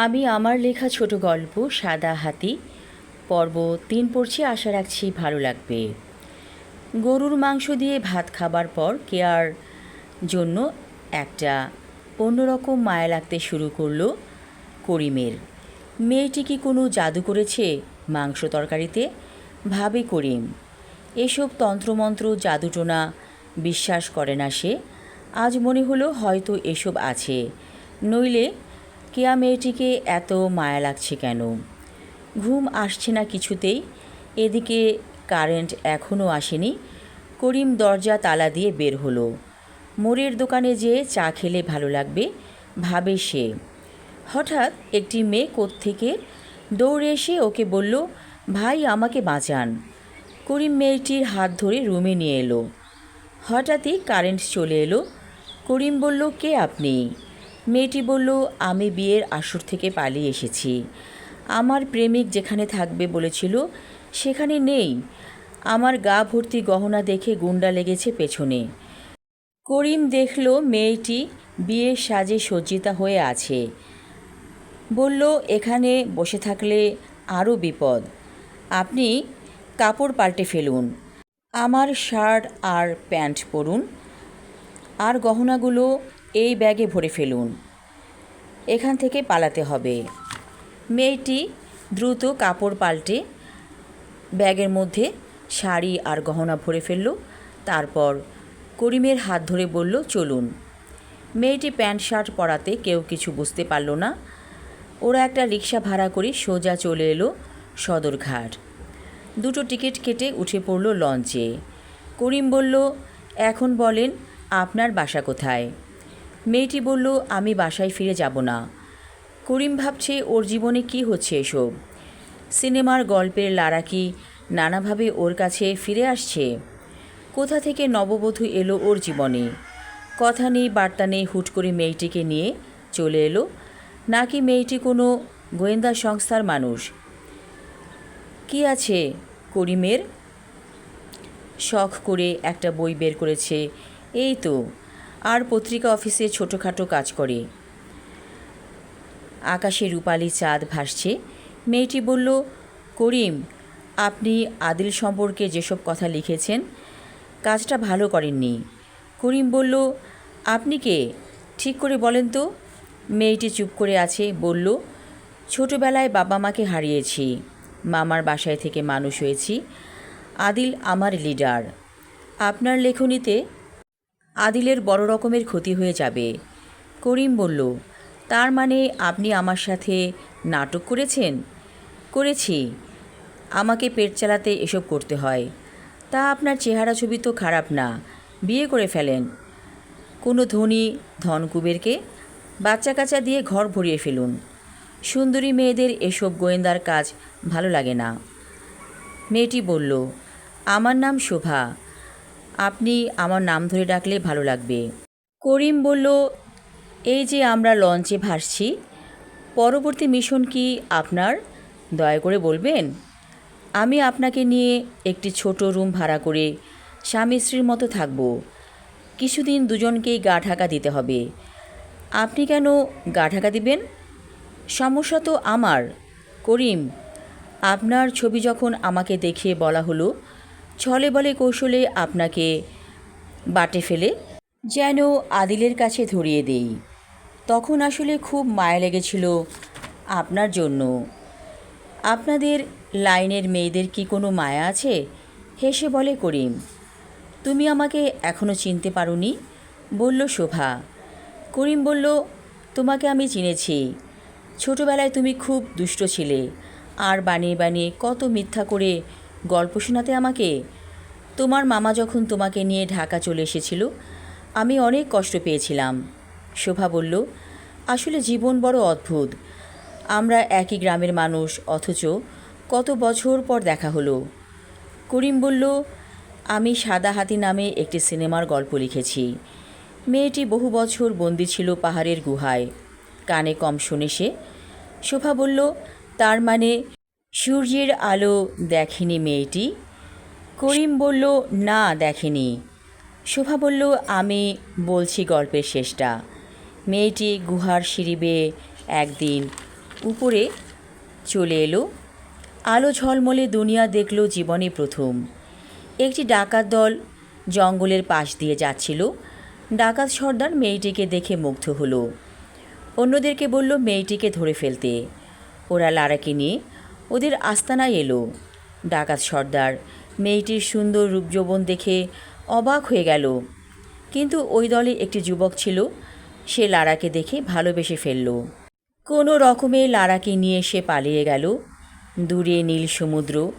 আমি আমার লেখা ছোট গল্প সাদা হাতি পর্ব ৩ পড়ছি। আশা রাখছি ভালো লাগবে। গরুর মাংস দিয়ে ভাত খাবার পর কেয়ার জন্য একটা অন্যরকম মায়া লাগতে শুরু করলো করিমের। মেয়েটি কি কোনো জাদু করেছে মাংস তরকারিতে, ভাবে করিম। এসব তন্ত্রমন্ত্র জাদুটোনা বিশ্বাস করে না সে। আজ মনে হলো হয়তো এসব আছে, নইলে কেয়া মেয়েটিকে এত মায়া লাগছে কেন। ঘুম আসছে না কিছুতেই। এদিকে কারেন্ট এখনও আসেনি। করিম দরজা তালা দিয়ে বের হলো। মোড়ের দোকানে যেয়ে চা খেলে ভালো লাগবে ভাবে সে। হঠাৎ একটি মেয়ে কোত্থেকে দৌড়ে এসে ওকে বলল, ভাই আমাকে বাঁচান। করিম মেয়েটির হাত ধরে রুমে নিয়ে এলো। হঠাৎই কারেন্ট চলে এলো। করিম বলল, কে আপনি? মেয়েটি বলল, আমি বিয়ের আসর থেকে পালিয়ে এসেছি। আমার প্রেমিক যেখানে থাকবে বলেছিল সেখানে নেই। আমার গা ভর্তি গহনা দেখে গুন্ডা লেগেছে পেছনে। করিম দেখল মেয়েটি বিয়ের সাজে সজ্জিতা হয়ে আছে। বলল, এখানে বসে থাকলে আরও বিপদ। আপনি কাপড় পাল্টে ফেলুন, আমার শার্ট আর প্যান্ট পরুন, আর গহনাগুলো এই ব্যাগে ভরে ফেলুন। এখান থেকে পালাতে হবে। মেয়েটি দ্রুত কাপড় পাল্টে ব্যাগের মধ্যে শাড়ি আর গহনা ভরে ফেলল। তারপর করিমের হাত ধরে বলল, চলুন। মেয়েটি প্যান্ট শার্ট পরাতে কেউ কিছু বুঝতে পারল না। ওরা একটা রিক্সা ভাড়া করে সোজা চলে এলো সদরঘাট। দুটো টিকিট কেটে উঠে পড়ল লঞ্চে। করিম বলল, এখন বলেন আপনার বাসা কোথায়? মেয়েটি বলল, আমি বাসায় ফিরে যাব না। করিম ভাবছে ওর জীবনে কি হচ্ছে এসব। সিনেমার গল্পের লারা কি নানাভাবে ওর কাছে ফিরে আসছে? কোথা থেকে নববধূ এলো ওর জীবনে? কথা নেই বার্তা নেই, হুট করে মেয়েটিকে নিয়ে চলে এলো। নাকি মেয়েটি কোনো গোয়েন্দা সংস্থার মানুষ? কি আছে করিমের? শখ করে একটা বই বের করেছে, এই তো। আর পত্রিকা অফিসে ছোটোখাটো কাজ করে। আকাশে রূপালি চাঁদ ভাসছে। মেয়েটি বলল, করিম, আপনি আদিল সম্পর্কে যেসব কথা লিখেছেন কাজটা ভালো করেননি। করিম বলল, আপনি কে ঠিক করে বলেন তো? মেয়েটি চুপ করে আছে। বলল, ছোটোবেলায় বাবা মাকে হারিয়েছি, মামার বাসায় থেকে মানুষ হয়েছি। আদিল আমার লিডার। আপনার লেখনীতে আদিলের বড় রকমের ক্ষতি হয়ে যাবে। করিম বলল, তার মানে আপনি আমার সাথে নাটক করেছেন? করেছি। আমাকে পেট চালাতে এসব করতে হয়। তা আপনার চেহারা ছবি তো খারাপ না, বিয়ে করে ফেলেন কোনো ধনী ধনকুবেরকে, বাচ্চা কাচ্চা দিয়ে ঘর ভরিয়ে ফেলুন। সুন্দরী মেয়েদের এসব গোয়েন্দার কাজ ভালো লাগে না। মেয়েটি বলল, আমার নাম শোভা, আপনি আমার নাম ধরে ডাকলে ভালো লাগবে। করিম বলল, এই যে আমরা লঞ্চে ভাসছি, পরবর্তী মিশন কি আপনার? দয়া করে বলবেন। আমি আপনাকে নিয়ে একটি ছোট রুম ভাড়া করে স্বামী স্ত্রীর মতো থাকব। কিছুদিন দুজনকেই গা ঢাকা দিতে হবে। আপনি কেন গা ঢাকা দিবেন? সমস্যা তো আমার। করিম, আপনার ছবি যখন আমাকে দেখিয়ে বলা হলো, ছলে বলে কৌশলে আপনাকে বাটে ফেলে যেন আদিলের কাছে ধরিয়ে দেই, তখন আসলে খুব মায়া লেগেছিল আপনার জন্য। আপনাদের লাইনের মেয়েদের কি কোনো মায়া আছে? হেসে বলে করিম। তুমি আমাকে এখনও চিনতে পারোনি, বলল শোভা। করিম বলল, তোমাকে আমি চিনেছি। ছোটোবেলায় তুমি খুব দুষ্ট ছিলে, আর বানিয়ে বানিয়ে কত মিথ্যা করে গল্প শোনাতে আমাকে। তোমার মামা যখন তোমাকে নিয়ে ঢাকা চলে এসেছিল, আমি অনেক কষ্ট পেয়েছিলাম। শোভা বলল, আসলে জীবন বড় অদ্ভুত। আমরা একই গ্রামের মানুষ, অথচ কত বছর পর দেখা হলো। করিম বলল, আমি সাদা হাতি নামে একটি সিনেমার গল্প লিখেছি। মেয়েটি বহু বছর বন্দি ছিল পাহাড়ের গুহায়। কানে কম শোনে সে। শোভা বলল, তার মানে সূর্যের আলো দেখেনি মেয়েটি? করিম বলল, না দেখেনি। শোভা বলল, আমি বলছি গল্পের শেষটা। মেয়েটি গুহার সিঁড়ি বেয়ে একদিন উপরে চলে এলো। আলো ঝলমলে দুনিয়া দেখল জীবনে প্রথম। একটি ডাকাত দল জঙ্গলের পাশ দিয়ে যাচ্ছিল। ডাকাত সর্দার মেয়েটিকে দেখে মুগ্ধ হলো। অন্যদেরকে বলল মেয়েটিকে ধরে ফেলতে। ওরা লারাকে নিয়ে ওদের আস্তানায় এলো। ডাকাত সর্দার মেয়েটির সুন্দর রূপ যৌবন দেখে অবাক হয়ে গেল। কিন্তু ওই দলে একটি যুবক ছিল, সে লারাকে দেখে ভালোবেসে ফেলল। কোনো রকমে লারাকে নিয়ে সে পালিয়ে গেল। দূরে নীল সমুদ্র।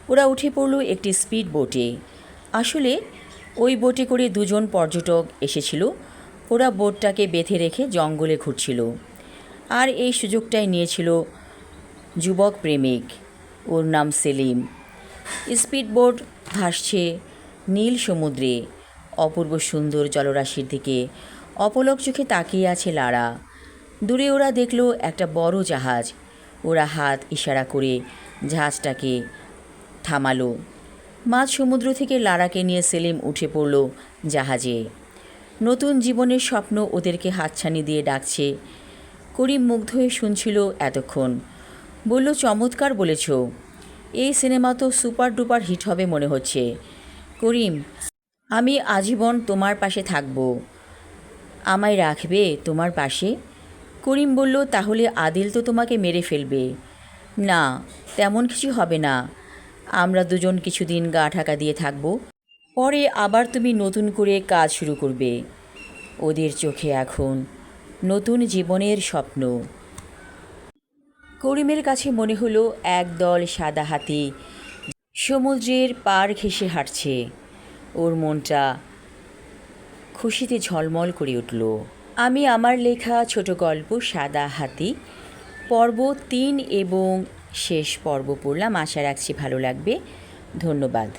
ওরা উঠে পড়ল একটি স্পিড বোটে। আসলে ওই বোটে করে দুজন পর্যটক এসেছিল। ওরা বোটটাকে বেঁধে রেখে জঙ্গলে ঘুরছিল, আর এই সুযোগটাই নিয়েছিল যুবক প্রেমিক। ওর নাম সেলিম। স্পিডবোট ভাসছে নীল সমুদ্রে। অপূর্ব সুন্দর জলরাশির দিকে অপলক চোখে তাকিয়ে আছে লারা। দূরে ওরা দেখল একটা বড় জাহাজ। ওরা হাত ইশারা করে জাহাজটাকে থামালো। মাঝ সমুদ্র থেকে লারাকে নিয়ে সেলিম উঠে পড়ল জাহাজে। নতুন জীবনের স্বপ্ন ওদেরকে হাতছানি দিয়ে ডাকছে। করিম মুগ্ধ হয়ে শুনছিল এতক্ষণ। বলল, চমৎকার বলেছ। এই সিনেমা তো সুপার ডুপার হিট হবে মনে হচ্ছে। করিম, আমি আজীবন তোমার পাশে থাকব। আমায় রাখবে তোমার পাশে? করিম বলল, তাহলে আদিল তো তোমাকে মেরে ফেলবে। না, তেমন কিছু হবে না। আমরা দুজন কিছুদিন গা ঢাকা দিয়ে থাকব, পরে আবার তুমি নতুন করে কাজ শুরু করবে। ওদের চোখে এখন নতুন জীবনের স্বপ্ন। করিমের কাছে মনে হলো একদল সাদা হাতি সমুদ্রের পাড় ঘেঁষে হাঁটছে। ওর মনটা খুশিতে ঝলমল করে উঠল। আমি আমার লেখা ছোট গল্প সাদা হাতি পর্ব 3 এবং শেষ পর্ব পড়লাম। আশা রাখছি ভালো লাগবে। ধন্যবাদ।